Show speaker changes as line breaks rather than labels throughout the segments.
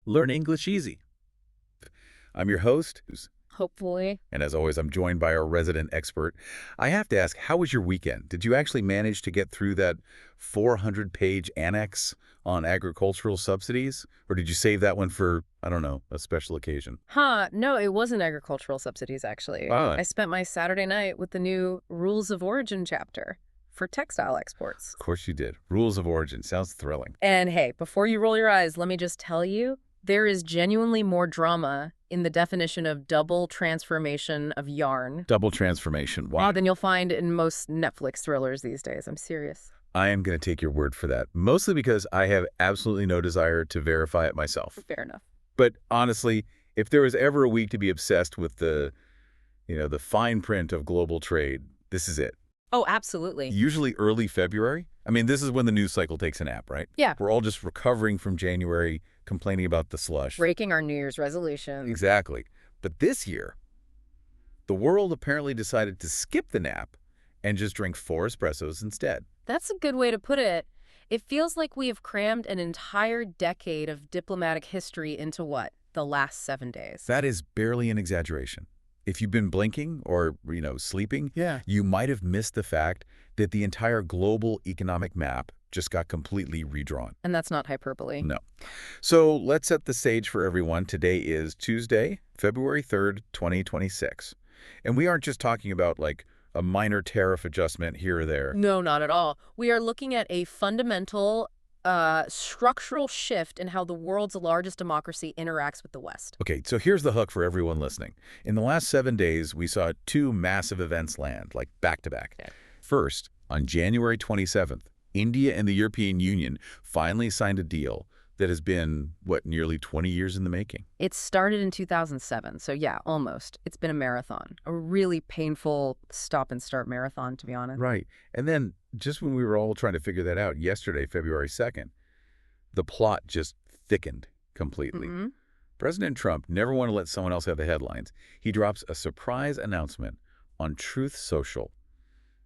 Learn English easy. I'm your host,
Hopefully.
and as always, I'm joined by our resident expert. I have to ask, how was your weekend? Did you actually manage to get through that 400-page annex on agricultural subsidies? Or did you save that one for, I don't know, a special occasion?
No, it wasn't agricultural subsidies, actually.
Ah.
I spent my Saturday night with the new Rules of Origin chapter for textile exports.
Of course you did. Rules of Origin. Sounds thrilling.
And hey, before you roll your eyes, let me just tell you, there is genuinely more drama in the definition of double transformation of yarn
Double transformation. Why?
than you'll find in most Netflix thrillers these days. I'm serious.
I am going to take your word for that, mostly because I have absolutely no desire to verify it myself.
Fair enough.
But honestly, if there was ever a week to be obsessed with the fine print of global trade, this is it.
Oh, absolutely.
Usually early February. I mean, this is when the news cycle takes a nap, right?
Yeah.
We're all just recovering from January, complaining about the slush.
Breaking our New Year's resolutions.
Exactly. But this year, the world apparently decided to skip the nap and just drink 4 espressos instead.
That's a good way to put it. It feels like we have crammed an entire decade of diplomatic history into what? The last 7 days.
That is barely an exaggeration. If you've been blinking or, sleeping, you might have missed the fact that the entire global economic map just got completely redrawn.
And that's not hyperbole.
No. So let's set the stage for everyone. Today is Tuesday, February 3rd, 2026. And we aren't just talking about like a minor tariff adjustment here or there.
No, not at all. We are looking at a fundamental structural shift in how the world's largest democracy interacts with the West.
Okay, so here's the hook for everyone listening. In the last 7 days, we saw 2 massive events land, like back-to-back.
Okay.
First, on January 27th, India and the European Union finally signed a deal that has been, nearly 20 years in the making.
It started in 2007, so yeah, almost. It's been a marathon, a really painful stop-and-start marathon, to be honest.
Right. And then, just when we were all trying to figure that out, yesterday, February 2nd, the plot just thickened completely.
Mm-hmm.
President Trump never wanted to let someone else have the headlines. He drops a surprise announcement on Truth Social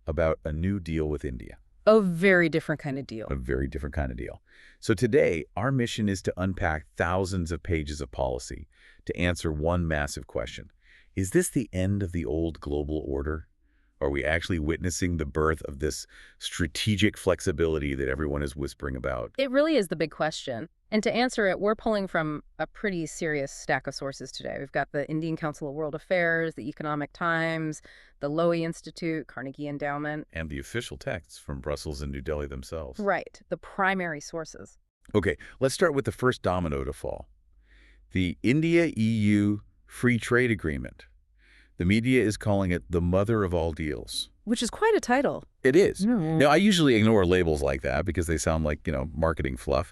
about a new deal with India.
A very different kind of deal.
A very different kind of deal. So today, our mission is to unpack thousands of pages of policy to answer one massive question. Is this the end of the old global order? Are we actually witnessing the birth of this strategic flexibility that everyone is whispering about?
It really is the big question. And to answer it, we're pulling from a pretty serious stack of sources today. We've got the Indian Council of World Affairs, the Economic Times, the Lowy Institute, Carnegie Endowment.
And the official texts from Brussels and New Delhi themselves.
Right, the primary sources.
Okay, let's start with the first domino to fall. The India-EU Free Trade Agreement. The media is calling it the mother of all deals.
Which is quite a title.
It is.
Mm.
Now, I usually ignore labels like that because they sound like, marketing fluff.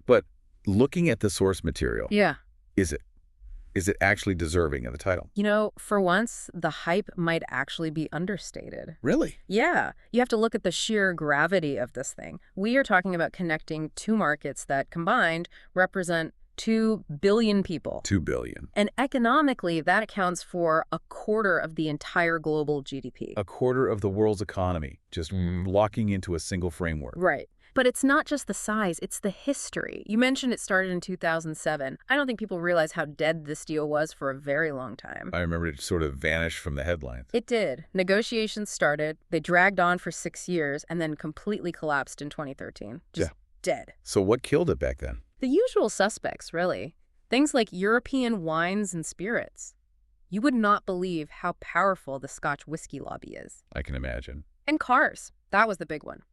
But looking at the source material,
Yeah.
is it actually deserving of the title?
For once, the hype might actually be understated.
Really?
Yeah, you have to look at the sheer gravity of this thing. We are talking about connecting 2 markets that combined represent 2 billion people.
2 billion.
And economically, that accounts for a quarter of the entire global GDP.
A quarter of the world's economy, just locking into a single framework.
Right. But it's not just the size, it's the history. You mentioned it started in 2007. I don't think people realize how dead this deal was for a very long time.
I remember it sort of vanished from the headlines.
It did. Negotiations started, they dragged on for 6 years, and then completely collapsed in 2013. Just dead.
So what killed it back then?
The usual suspects, really. Things like European wines and spirits. You would not believe how powerful the Scotch whiskey lobby is.
I can imagine.
And cars. That was the big one.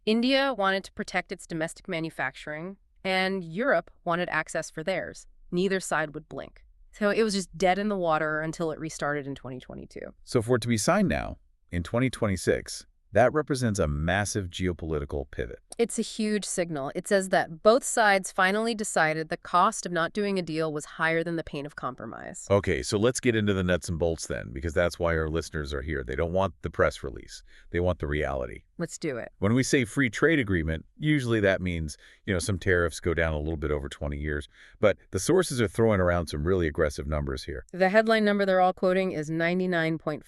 India wanted to protect its domestic manufacturing, and Europe wanted access for theirs. Neither side would blink. So it was just dead in the water until it restarted in 2022.
So for it to be signed now, in 2026, that represents a massive geopolitical pivot.
It's a huge signal. It says that both sides finally decided the cost of not doing a deal was higher than the pain of compromise.
Okay, so let's get into the nuts and bolts then, because that's why our listeners are here. They don't want the press release. They want the reality.
Let's do it.
When we say free trade agreement, usually that means, some tariffs go down a little bit over 20 years. But the sources are throwing around some really aggressive numbers here.
The headline number they're all quoting is 99.5%.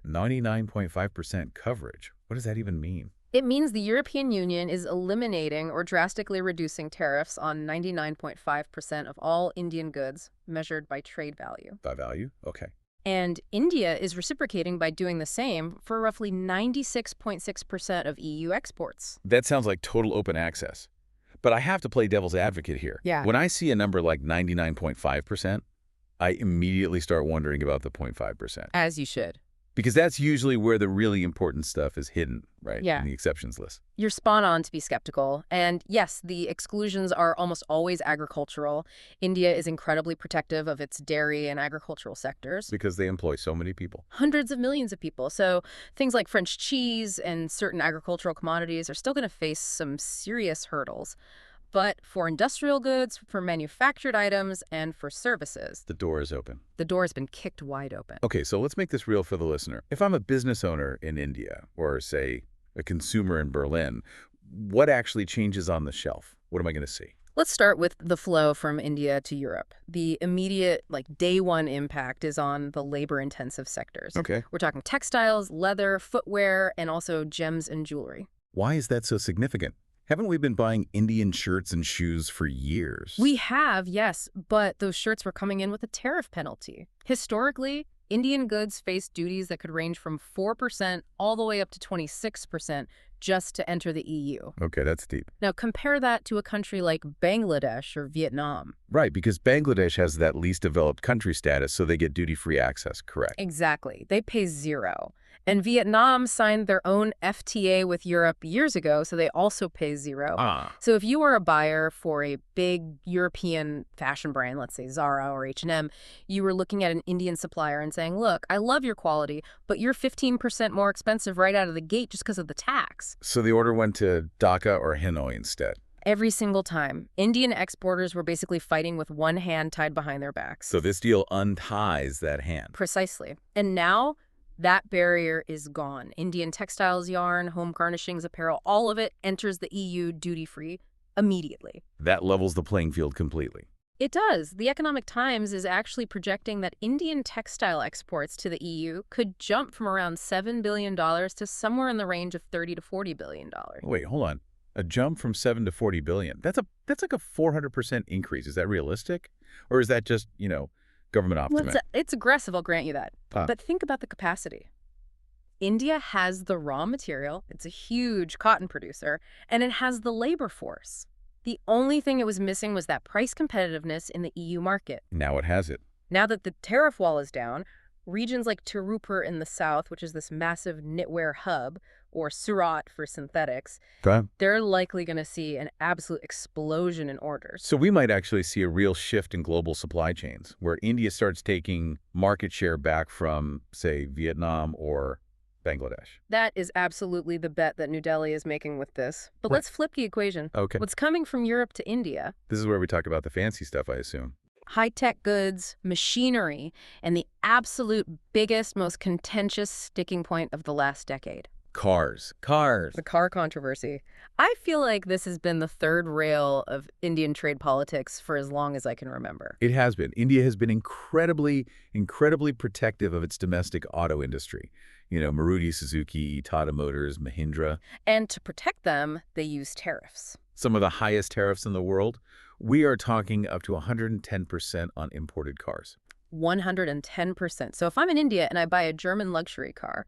99.5% coverage. What does that even mean?
It means the European Union is eliminating or drastically reducing tariffs on 99.5% of all Indian goods measured by trade value.
By value? Okay.
And India is reciprocating by doing the same for roughly 96.6% of EU exports.
That sounds like total open access. But I have to play devil's advocate here.
Yeah.
When I see a number like 99.5%, I immediately start wondering about the 0.5%.
As you should.
Because that's usually where the really important stuff is hidden, right?
Yeah.
In the exceptions list.
You're spot on to be skeptical. And yes, the exclusions are almost always agricultural. India is incredibly protective of its dairy and agricultural sectors.
Because they employ so many people.
Hundreds of millions of people. So things like French cheese and certain agricultural commodities are still going to face some serious hurdles. But for industrial goods, for manufactured items, and for services,
The door is open.
the door has been kicked wide open.
Okay, so let's make this real for the listener. If I'm a business owner in India, or say a consumer in Berlin, what actually changes on the shelf? What am I going to see?
Let's start with the flow from India to Europe. The immediate, day one impact is on the labor-intensive sectors.
Okay.
We're talking textiles, leather, footwear, and also gems and jewelry.
Why is that so significant? Haven't we been buying Indian shirts and shoes for years?
We have, yes, but those shirts were coming in with a tariff penalty. Historically, Indian goods faced duties that could range from 4% all the way up to 26% just to enter the EU.
Okay, that's deep.
Now compare that to a country like Bangladesh or Vietnam.
Right, because Bangladesh has that least developed country status, so they get duty-free access, correct?
Exactly. They pay zero. And Vietnam signed their own FTA with Europe years ago, so they also pay zero. So if you were a buyer for a big European fashion brand, let's say Zara or H&M, you were looking at an Indian supplier and saying, look, I love your quality, but you're 15% more expensive right out of the gate just because of the tax.
So the order went to Dhaka or Hanoi instead.
Every single time. Indian exporters were basically fighting with one hand tied behind their backs.
So this deal unties that hand.
Precisely. And now that barrier is gone. Indian textiles, yarn, home furnishings, apparel, all of it enters the EU duty-free immediately.
That levels the playing field completely.
It does. The Economic Times is actually projecting that Indian textile exports to the EU could jump from around $7 billion to somewhere in the range of $30 to $40 billion.
Wait, hold on. A jump from 7 to 40 billion. That's like a 400% increase. Is that realistic? Or is that just, government optimism?
Well, it's aggressive, I'll grant you that. But think about the capacity. India has the raw material, it's a huge cotton producer, and it has the labor force. The only thing it was missing was that price competitiveness in the EU market.
Now it has it.
Now that the tariff wall is down, regions like Tirupur in the south, which is this massive knitwear hub, or Surat for synthetics, they're likely going to see an absolute explosion in orders.
So we might actually see a real shift in global supply chains, where India starts taking market share back from, say, Vietnam or Bangladesh.
That is absolutely the bet that New Delhi is making with this. But let's flip the equation.
Okay.
What's coming from Europe to India?
This is where we talk about the fancy stuff, I assume.
High-tech goods, machinery, and the absolute biggest, most contentious sticking point of the last decade.
Cars.
The car controversy. I feel like this has been the third rail of Indian trade politics for as long as I can remember.
It has been. India has been incredibly protective of its domestic auto industry. Maruti Suzuki, Tata Motors, Mahindra.
And to protect them, they use tariffs.
Some of the highest tariffs in the world. We are talking up to 110% on imported cars.
110%. So if I'm in India and I buy a German luxury car,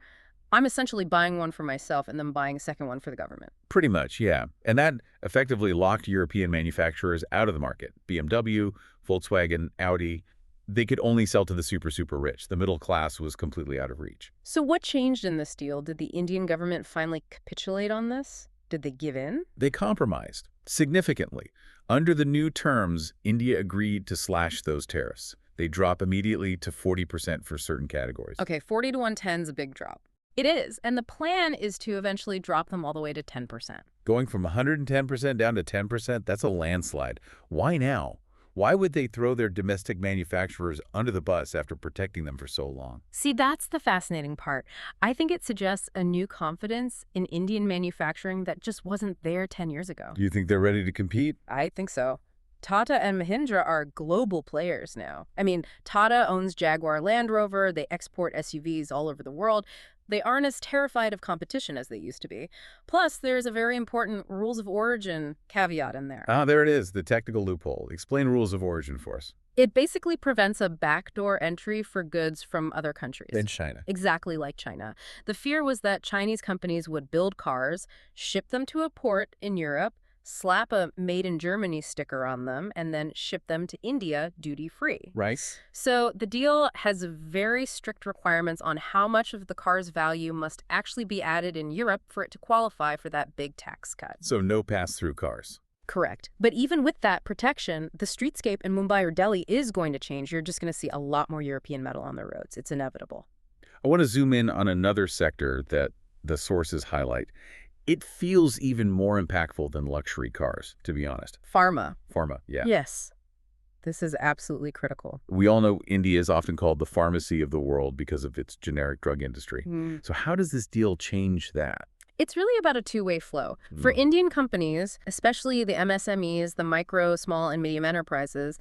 I'm essentially buying one for myself and then buying a second one for the government.
Pretty much, yeah. And that effectively locked European manufacturers out of the market. BMW, Volkswagen, Audi, they could only sell to the super rich. The middle class was completely out of reach.
So what changed in this deal? Did the Indian government finally capitulate on this? Did they give in?
They compromised significantly. Under the new terms, India agreed to slash those tariffs. They drop immediately to 40% for certain categories.
Okay, 40 to 110 is a big drop. It is, and the plan is to eventually drop them all the way to 10%.
Going from 110% down to 10%, that's a landslide. Why now? Why would they throw their domestic manufacturers under the bus after protecting them for so long?
See, that's the fascinating part. I think it suggests a new confidence in Indian manufacturing that just wasn't there 10 years ago.
Do you think they're ready to compete?
I think so. Tata and Mahindra are global players now. I mean, Tata owns Jaguar Land Rover, they export SUVs all over the world. They aren't as terrified of competition as they used to be. Plus, there's a very important rules of origin caveat in there.
Ah, there it is, the technical loophole. Explain rules of origin for us.
It basically prevents a backdoor entry for goods from other countries.
In China.
Exactly like China. The fear was that Chinese companies would build cars, ship them to a port in Europe, slap a Made in Germany sticker on them, and then ship them to India duty-free.
Right.
So the deal has very strict requirements on how much of the car's value must actually be added in Europe for it to qualify for that big tax cut.
So no pass-through cars.
Correct. But even with that protection, the streetscape in Mumbai or Delhi is going to change. You're just going to see a lot more European metal on the roads. It's inevitable.
I want to zoom in on another sector that the sources highlight. It feels even more impactful than luxury cars, to be honest.
Pharma.
Pharma, yeah.
Yes. This is absolutely critical.
We all know India is often called the pharmacy of the world because of its generic drug industry. So how does this deal change that?
It's really about a two-way flow. For Indian companies, especially the MSMEs, the micro, small, and medium enterprises,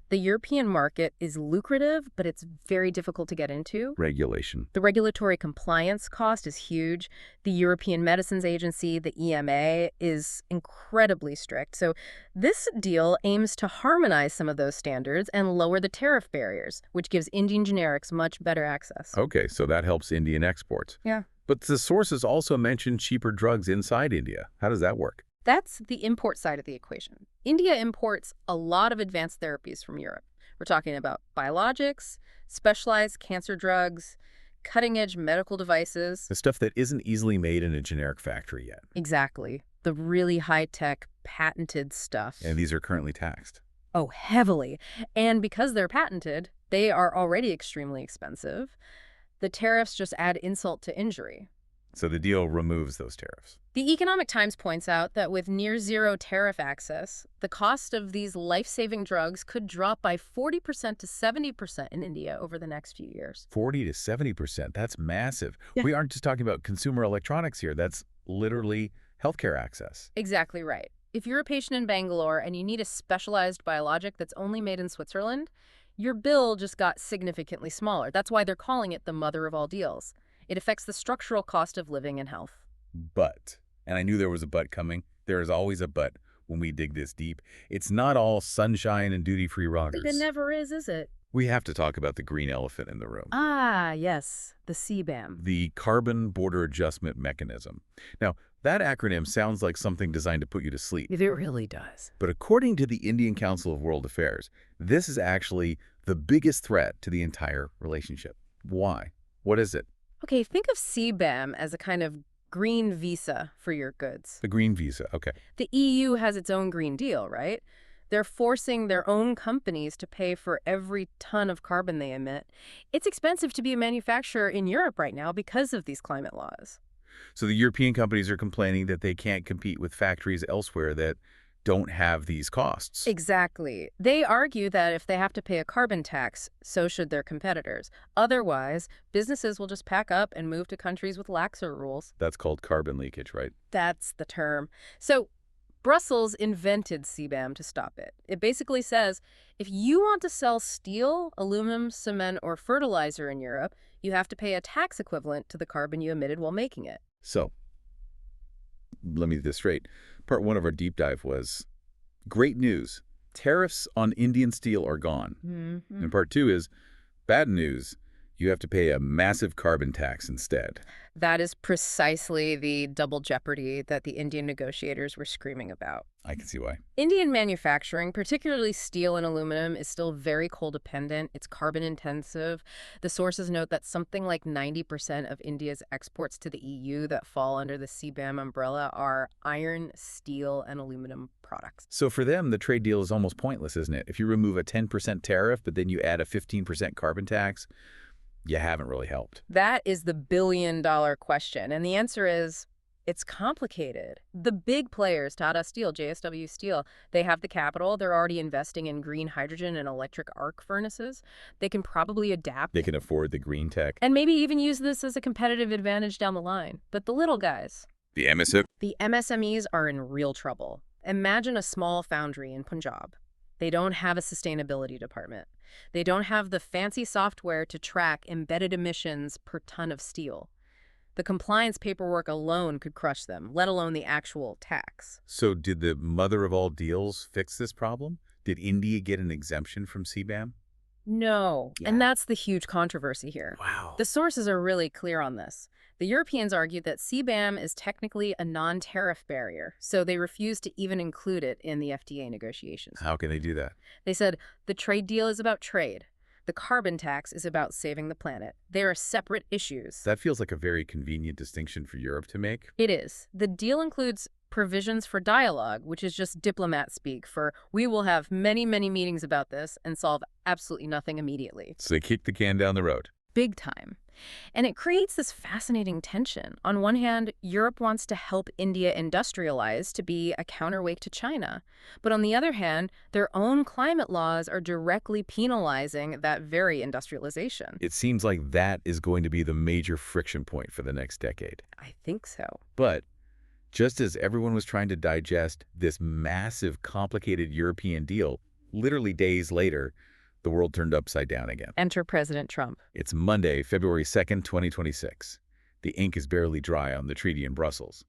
the European market is lucrative, but it's very difficult to get into.
Regulation.
The regulatory compliance cost is huge. The European Medicines Agency, the EMA, is incredibly strict. So this deal aims to harmonize some of those standards and lower the tariff barriers, which gives Indian generics much better access.
Okay, so that helps Indian exports.
Yeah.
But the sources also mention cheaper drugs inside India. How does that work?
That's the import side of the equation. India imports a lot of advanced therapies from Europe. We're talking about biologics, specialized cancer drugs, cutting-edge medical devices.
The stuff that isn't easily made in a generic factory yet.
Exactly. The really high-tech, patented stuff.
And these are currently taxed.
Oh, heavily. And because they're patented, they are already extremely expensive. The tariffs just add insult to injury.
So the deal removes those tariffs.
The Economic Times points out that with near-zero tariff access, the cost of these life-saving drugs could drop by 40% to 70% in India over the next few years.
40 to 70%. That's massive.
Yeah.
We aren't just talking about consumer electronics here. That's literally healthcare access.
Exactly right. If you're a patient in Bangalore and you need a specialized biologic that's only made in Switzerland, your bill just got significantly smaller. That's why they're calling it the mother of all deals. It affects the structural cost of living and health.
But, and I knew there was a but coming, there is always a but when we dig this deep. It's not all sunshine and duty-free rockers.
It never is it?
We have to talk about the green elephant in the room.
Ah, yes, the CBAM.
The Carbon Border Adjustment Mechanism. Now, that acronym sounds like something designed to put you to sleep.
It really does.
But according to the Indian Council of World Affairs, this is actually the biggest threat to the entire relationship. Why? What is it?
Okay, think of CBAM as a kind of green visa for your goods.
The green visa, okay.
The EU has its own Green Deal, right? They're forcing their own companies to pay for every ton of carbon they emit. It's expensive to be a manufacturer in Europe right now because of these climate laws.
So the European companies are complaining that they can't compete with factories elsewhere that don't have these costs.
Exactly. They argue that if they have to pay a carbon tax, so should their competitors. Otherwise, businesses will just pack up and move to countries with laxer rules.
That's called carbon leakage, right?
That's the term. So Brussels invented CBAM to stop it. It basically says, if you want to sell steel, aluminum, cement, or fertilizer in Europe, you have to pay a tax equivalent to the carbon you emitted while making it.
So, let me get this straight. Part one of our deep dive was great news. Tariffs on Indian steel are gone. And part two is bad news. You have to pay a massive carbon tax instead.
That is precisely the double jeopardy that the Indian negotiators were screaming about.
I can see why.
Indian manufacturing, particularly steel and aluminum, is still very coal-dependent. It's carbon-intensive. The sources note that something like 90% of India's exports to the EU that fall under the CBAM umbrella are iron, steel, and aluminum products.
So for them, the trade deal is almost pointless, isn't it? If you remove a 10% tariff, but then you add a 15% carbon tax, you haven't really helped.
That is the billion-dollar question, and the answer is it's complicated. The big players, Tata Steel, JSW Steel, they have the capital. They're already investing in green hydrogen and electric arc furnaces. They can probably adapt.
They can afford the green tech.
And maybe even use this as a competitive advantage down the line. But the little guys,
The
MSMEs are in real trouble. Imagine a small foundry in Punjab. They don't have a sustainability department. They don't have the fancy software to track embedded emissions per ton of steel. The compliance paperwork alone could crush them, let alone the actual tax.
So did the mother of all deals fix this problem? Did India get an exemption from CBAM?
No.
Yeah.
And that's the huge controversy here.
Wow.
The sources are really clear on this. The Europeans argued that CBAM is technically a non-tariff barrier, so they refused to even include it in the FTA negotiations.
How can they do that?
They said, the trade deal is about trade. The carbon tax is about saving the planet. They are separate issues.
That feels like a very convenient distinction for Europe to make.
It is. The deal includes provisions for dialogue, which is just diplomat speak for we will have many, many meetings about this and solve absolutely nothing immediately.
So they kick the can down the road.
Big time. And it creates this fascinating tension. On one hand, Europe wants to help India industrialize to be a counterweight to China. But on the other hand, their own climate laws are directly penalizing that very industrialization.
It seems like that is going to be the major friction point for the next decade.
I think so.
But just as everyone was trying to digest this massive, complicated European deal, literally days later, the world turned upside down again.
Enter President Trump.
It's Monday, February 2nd, 2026. The ink is barely dry on the treaty in Brussels.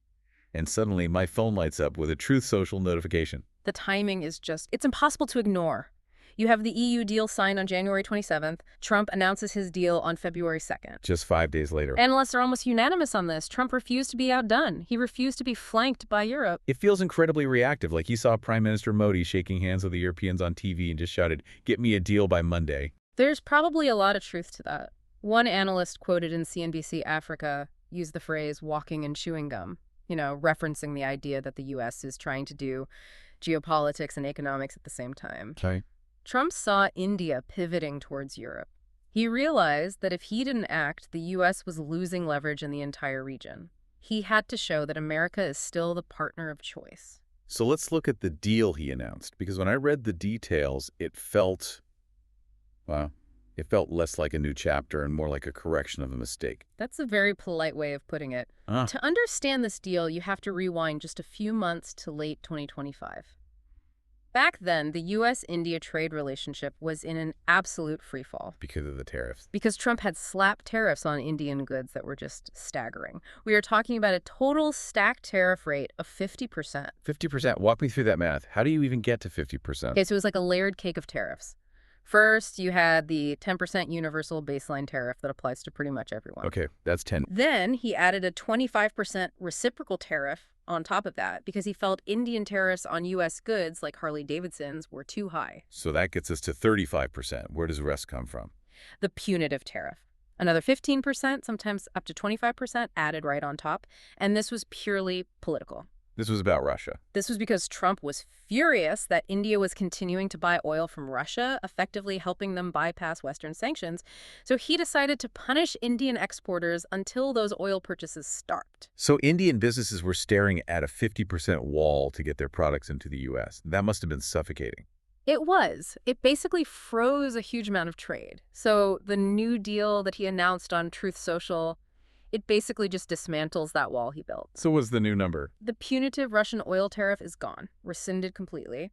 And suddenly, my phone lights up with a Truth Social notification.
The timing is just, it's impossible to ignore. You have the EU deal signed on January 27th. Trump announces his deal on February 2nd.
Just 5 days later.
Analysts are almost unanimous on this. Trump refused to be outdone. He refused to be flanked by Europe.
It feels incredibly reactive, like he saw Prime Minister Modi shaking hands with the Europeans on TV and just shouted, "Get me a deal by Monday."
There's probably a lot of truth to that. One analyst quoted in CNBC Africa used the phrase walking and chewing gum, referencing the idea that the U.S. is trying to do geopolitics and economics at the same time.
Okay.
Trump saw India pivoting towards Europe. He realized that if he didn't act, the U.S. was losing leverage in the entire region. He had to show that America is still the partner of choice.
So let's look at the deal he announced, because when I read the details, it felt less like a new chapter and more like a correction of a mistake.
That's a very polite way of putting it. To understand this deal, you have to rewind just a few months to late 2025. Back then, the U.S.-India trade relationship was in an absolute freefall.
Because of the tariffs.
Because Trump had slapped tariffs on Indian goods that were just staggering. We are talking about a total stacked tariff rate of 50%.
50%? Walk me through that math. How do you even get to 50%?
Okay, so it was like a layered cake of tariffs. First, you had the 10% universal baseline tariff that applies to pretty much everyone.
Okay, that's 10.
Then he added a 25% reciprocal tariff on top of that because he felt Indian tariffs on U.S. goods like Harley-Davidsons were too high.
So that gets us to 35%. Where does the rest come from?
The punitive tariff. Another 15%, sometimes up to 25% added right on top. And this was purely political.
This was about Russia.
This was because Trump was furious that India was continuing to buy oil from Russia, effectively helping them bypass Western sanctions. So he decided to punish Indian exporters until those oil purchases stopped.
So Indian businesses were staring at a 50% wall to get their products into the U.S. That must have been suffocating.
It was. It basically froze a huge amount of trade. So the new deal that he announced on Truth Social, it basically just dismantles that wall he built.
So what's the new number?
The punitive Russian oil tariff is gone, rescinded completely.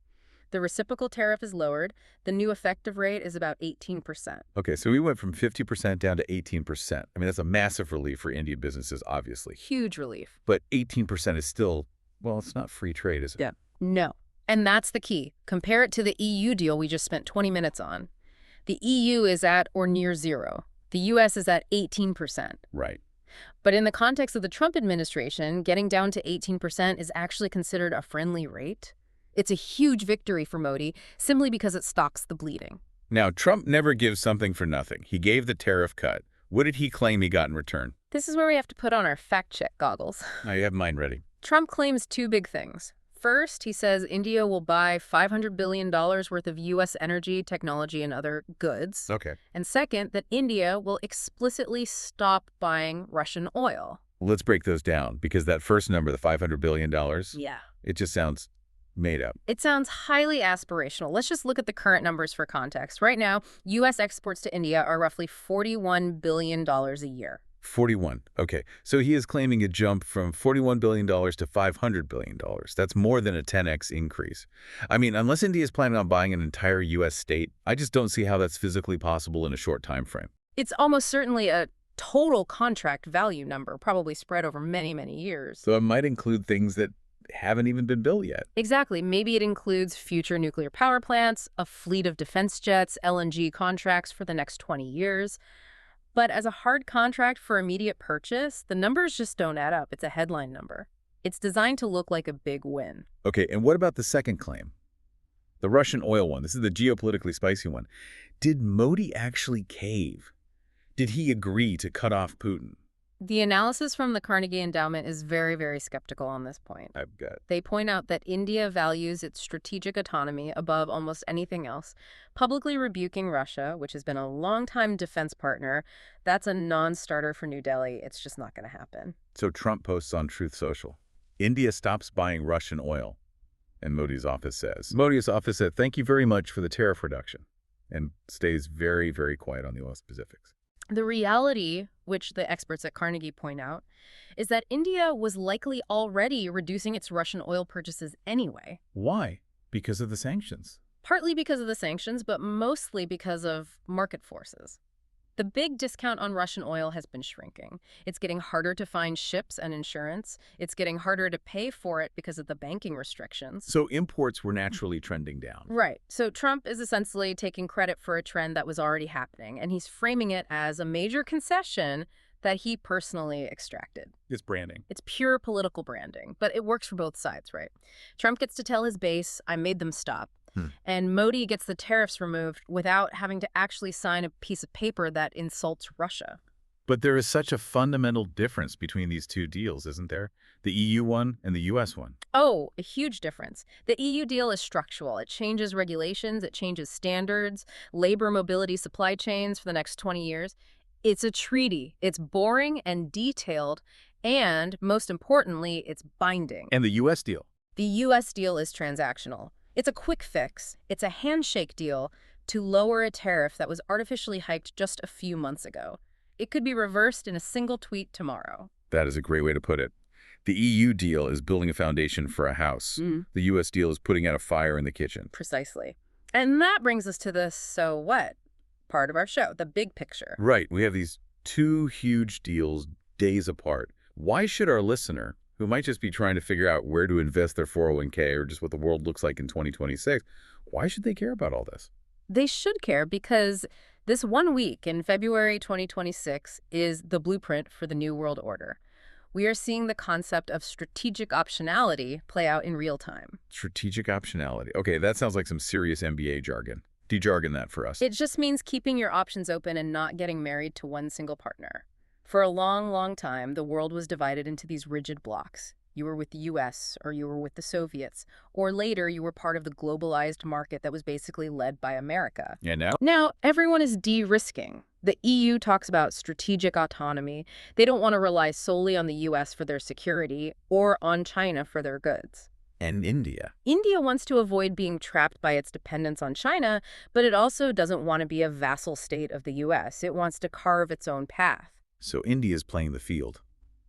The reciprocal tariff is lowered. The new effective rate is about 18%.
Okay, so we went from 50% down to 18%. I mean, that's a massive relief for Indian businesses, obviously.
Huge relief.
But 18% is still, well, it's not free trade, is it?
Yeah. No. And that's the key. Compare it to the EU deal we just spent 20 minutes on. The EU is at or near zero. The U.S. is at 18%.
Right.
But in the context of the Trump administration, getting down to 18% is actually considered a friendly rate. It's a huge victory for Modi simply because it stops the bleeding.
Now, Trump never gives something for nothing. He gave the tariff cut. What did he claim he got in return?
This is where we have to put on our fact-check goggles.
Now you have mine ready.
Trump claims two big things. First, he says India will buy $500 billion worth of U.S. energy, technology, and other goods.
Okay.
And second, that India will explicitly stop buying Russian oil.
Let's break those down, because that first number, the $500 billion,
Yeah.
it just sounds made up.
It sounds highly aspirational. Let's just look at the current numbers for context. Right now, U.S. exports to India are roughly $41 billion a year.
41. Okay. So he is claiming a jump from $41 billion to $500 billion. That's more than a 10x increase. I mean, unless India is planning on buying an entire U.S. state, I just don't see how that's physically possible in a short time frame.
It's almost certainly a total contract value number, probably spread over many, many years.
So it might include things that haven't even been built yet.
Exactly. Maybe it includes future nuclear power plants, a fleet of defense jets, LNG contracts for the next 20 years. But as a hard contract for immediate purchase, the numbers just don't add up. It's a headline number. It's designed to look like a big win.
Okay, and what about the second claim? The Russian oil one. This is the geopolitically spicy one. Did Modi actually cave? Did he agree to cut off Putin?
The analysis from the Carnegie Endowment is very, very skeptical on this point.
I've got.
They point out that India values its strategic autonomy above almost anything else. Publicly rebuking Russia, which has been a longtime defense partner, that's a non-starter for New Delhi. It's just not going to happen.
So Trump posts on Truth Social. India stops buying Russian oil. And Modi's office says. Modi's office said, thank you very much for the tariff reduction. And stays very, very quiet on the oil specifics.
The reality, which the experts at Carnegie point out, is that India was likely already reducing its Russian oil purchases anyway.
Why? Because of the sanctions.
Partly because of the sanctions, but mostly because of market forces. The big discount on Russian oil has been shrinking. It's getting harder to find ships and insurance. It's getting harder to pay for it because of the banking restrictions.
So imports were naturally trending down.
Right. So Trump is essentially taking credit for a trend that was already happening, and he's framing it as a major concession that he personally extracted.
It's branding.
It's pure political branding, but it works for both sides, right? Trump gets to tell his base, I made them stop. And Modi gets the tariffs removed without having to actually sign a piece of paper that insults Russia.
But there is such a fundamental difference between these two deals, isn't there? The EU one and the US one.
Oh, a huge difference. The EU deal is structural. It changes regulations, it changes standards, labor mobility supply chains for the next 20 years. It's a treaty. It's boring and detailed, and most importantly, it's binding.
And the US deal?
The US deal is transactional. It's a quick fix. It's a handshake deal to lower a tariff that was artificially hiked just a few months ago. It could be reversed in a single tweet tomorrow.
That is a great way to put it. The EU deal is building a foundation for a house. The US deal is putting out a fire in the kitchen.
Precisely. And that brings us to the so what part of our show, the big picture.
Right. We have these two huge deals days apart. Why should our listener, who might just be trying to figure out where to invest their 401k or just what the world looks like in 2026, why should they care about all this?
They should care because this 1 week in February 2026 is the blueprint for the New World Order. We are seeing the concept of strategic optionality play out in real time.
Strategic optionality. Okay, that sounds like some serious MBA jargon. De-jargon that for us.
It just means keeping your options open and not getting married to one single partner. For a long, long time, the world was divided into these rigid blocks. You were with the US, or you were with the Soviets, or later you were part of the globalized market that was basically led by America.
And now?
Now, everyone is de-risking. The EU talks about strategic autonomy. They don't want to rely solely on the US for their security or on China for their goods.
And India.
India wants to avoid being trapped by its dependence on China, but it also doesn't want to be a vassal state of the US. It wants to carve its own path.
So India's playing the field.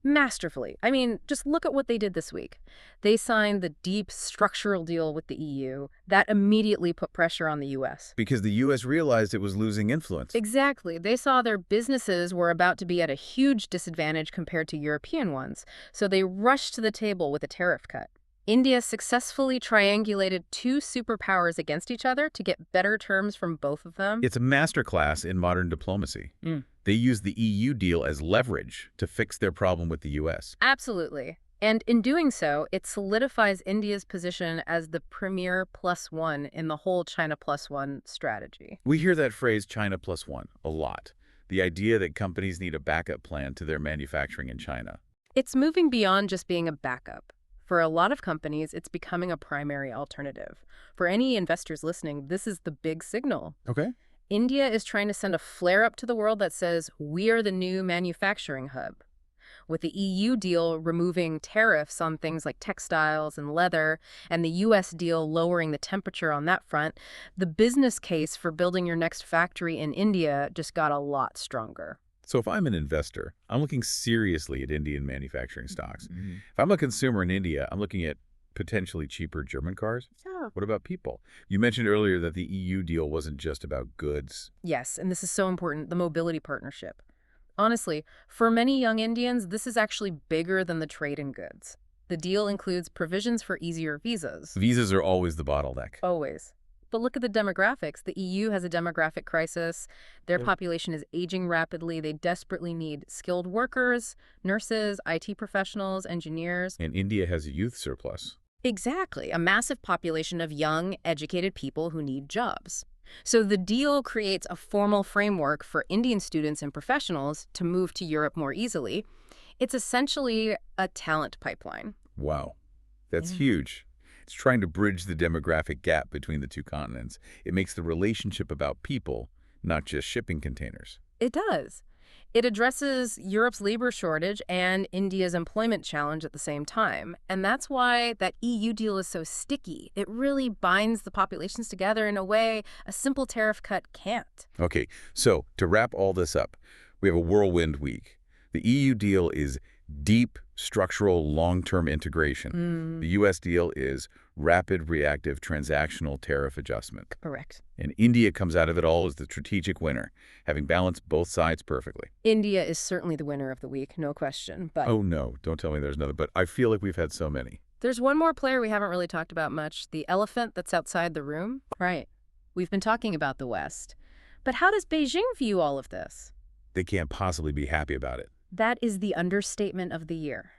Masterfully. I mean, just look at what they did this week. They signed the deep structural deal with the EU that immediately put pressure on the US.
Because the US realized it was losing influence.
Exactly. They saw their businesses were about to be at a huge disadvantage compared to European ones, so they rushed to the table with a tariff cut. India successfully triangulated two superpowers against each other to get better terms from both of them.
It's a masterclass in modern diplomacy. They used the EU deal as leverage to fix their problem with the US.
Absolutely. And in doing so, it solidifies India's position as the premier +1 in the whole China +1 strategy.
We hear that phrase China +1 a lot. The idea that companies need a backup plan to their manufacturing in China.
It's moving beyond just being a backup. For a lot of companies, it's becoming a primary alternative. For any investors listening, this is the big signal.
Okay.
India is trying to send a flare up to the world that says, we are the new manufacturing hub. With the EU deal removing tariffs on things like textiles and leather, and the US deal lowering the temperature on that front, the business case for building your next factory in India just got a lot stronger.
So if I'm an investor, I'm looking seriously at Indian manufacturing stocks. If I'm a consumer in India, I'm looking at potentially cheaper German cars.
Yeah.
What about people? You mentioned earlier that the EU deal wasn't just about goods.
Yes, and this is so important, the mobility partnership. Honestly, for many young Indians, this is actually bigger than the trade in goods. The deal includes provisions for easier visas.
Visas are always the bottleneck.
Always. But look at the demographics. The EU has a demographic crisis. Their population is aging rapidly. They desperately need skilled workers, nurses, IT professionals, engineers.
And India has a youth surplus.
Exactly. A massive population of young, educated people who need jobs. So the deal creates a formal framework for Indian students and professionals to move to Europe more easily. It's essentially a talent pipeline.
Wow. That's huge. It's trying to bridge the demographic gap between the two continents. It makes the relationship about people, not just shipping containers.
It does. It addresses Europe's labor shortage and India's employment challenge at the same time. And that's why that EU deal is so sticky. It really binds the populations together in a way a simple tariff cut can't.
Okay, so to wrap all this up, we have a whirlwind week. The EU deal is deep, structural, long-term integration. The US deal is rapid, reactive, transactional tariff adjustment.
Correct.
And India comes out of it all as the strategic winner, having balanced both sides perfectly.
India is certainly the winner of the week, no question. But
Oh no, don't tell me there's another, but I feel like we've had so many.
there's one more player we haven't really talked about much, the elephant that's outside the room. Right. We've been talking about the West. But how does Beijing view all of this?
They can't possibly be happy about it.
That is the understatement of the year.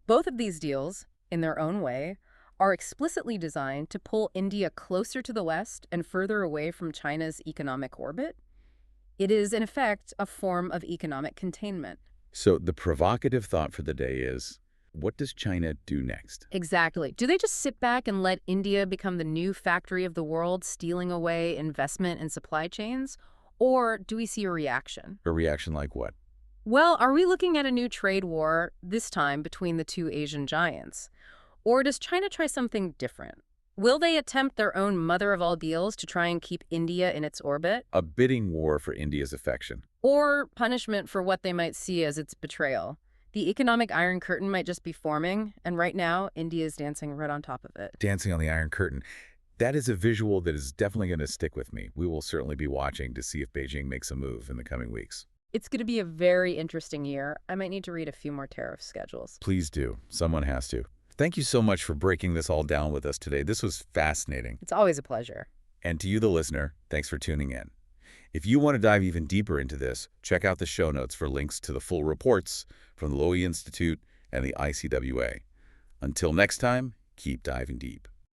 Both of these deals, in their own way, are explicitly designed to pull India closer to the West and further away from China's economic orbit. It is, in effect, a form of economic containment.
So the provocative thought for the day is, what does China do next?
Exactly. Do they just sit back and let India become the new factory of the world, stealing away investment and supply chains? Or do we see a reaction?
A reaction like what?
Well, are we looking at a new trade war, this time between the two Asian giants? Or does China try something different? Will they attempt their own mother of all deals to try and keep India in its orbit?
A bidding war for India's affection.
Or punishment for what they might see as its betrayal? The economic Iron Curtain might just be forming, and right now, India is dancing right on top of it.
Dancing on the Iron Curtain. That is a visual that is definitely going to stick with me. We will certainly be watching to see if Beijing makes a move in the coming weeks.
It's going to be a very interesting year. I might need to read a few more tariff schedules.
Please do. Someone has to. Thank you so much for breaking this all down with us today. This was fascinating.
It's always a pleasure.
And to you, the listener, thanks for tuning in. If you want to dive even deeper into this, check out the show notes for links to the full reports from the Lowy Institute and the ICWA. Until next time, keep diving deep.